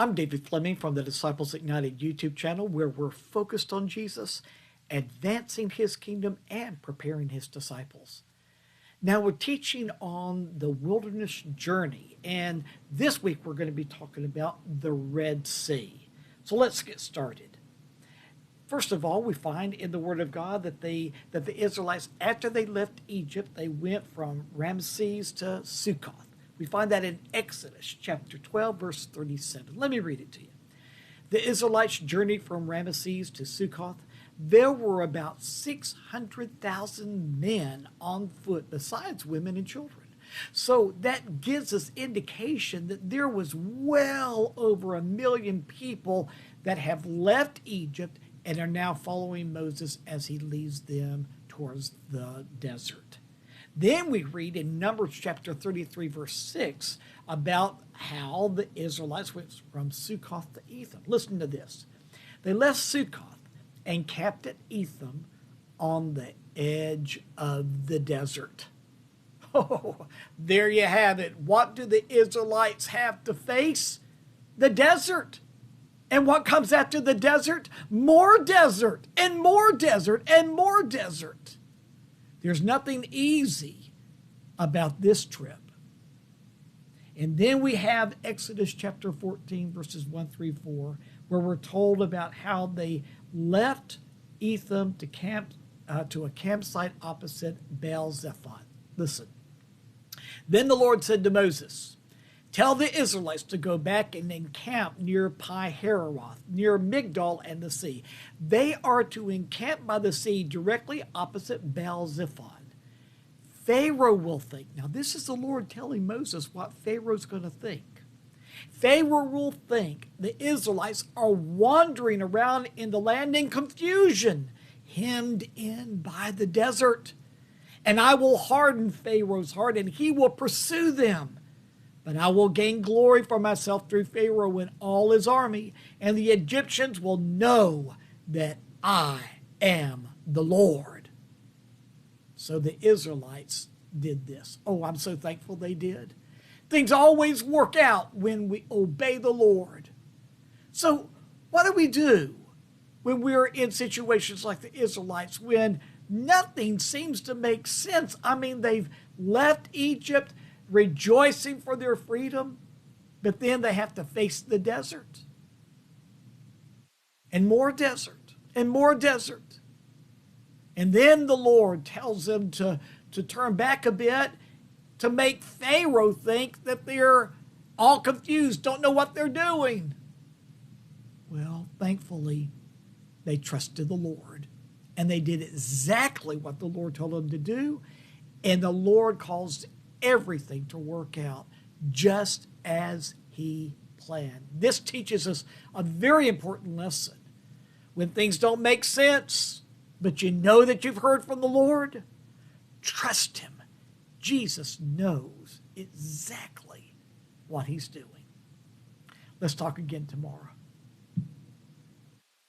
I'm David Fleming from the Disciples Ignited YouTube channel, where we're focused on Jesus, advancing his kingdom, and preparing his disciples. Now we're teaching on the wilderness journey, and this week we're going to be talking about the Red Sea. So let's get started. First of all, we find in the Word of God that the Israelites, after they left Egypt, they went from Ramses to Succoth. We find that in Exodus chapter 12, verse 37. Let me read it to you. The Israelites journeyed from Ramesses to Succoth. There were about 600,000 men on foot, besides women and children. So that gives us indication that there was well over 1 million people that have left Egypt and are now following Moses as he leads them towards the desert. Then we read in Numbers chapter 33, verse 6, about how the Israelites went from Succoth to Etham. Listen to this. They left Succoth and camped at Etham on the edge of the desert. Oh, there you have it. What do the Israelites have to face? The desert. And what comes after the desert? More desert, and more desert, and more desert. There's nothing easy about this trip. And then we have Exodus chapter 14, verses 1 through 4, where we're told about how they left Etham to a campsite opposite Baal-zephon. Listen. Then the Lord said to Moses, "Tell the Israelites to go back and encamp near Pi-hahiroth, near Migdol and the sea. They are to encamp by the sea directly opposite Baal-zephon. Pharaoh will think." Now this is the Lord telling Moses what Pharaoh's going to think. Pharaoh will think the Israelites are wandering around in the land in confusion, hemmed in by the desert. And I will harden Pharaoh's heart, and he will pursue them. But I will gain glory for myself through Pharaoh and all his army, and the Egyptians will know that I am the Lord. So the Israelites did this. Oh, I'm so thankful they did. Things always work out when we obey the Lord. So what do when we're in situations like the Israelites, when nothing seems to make sense? I mean, they've left Egypt rejoicing for their freedom, but then they have to face the desert. And more desert, and more desert. And then the Lord tells them to turn back a bit to make Pharaoh think that they're all confused, don't know what they're doing. Well, thankfully, they trusted the Lord, and they did exactly what the Lord told them to do, and the Lord caused everything to work out just as he planned. This teaches us a very important lesson. When things don't make sense, but you know that you've heard from the Lord, trust him. Jesus knows exactly what he's doing. Let's talk again tomorrow.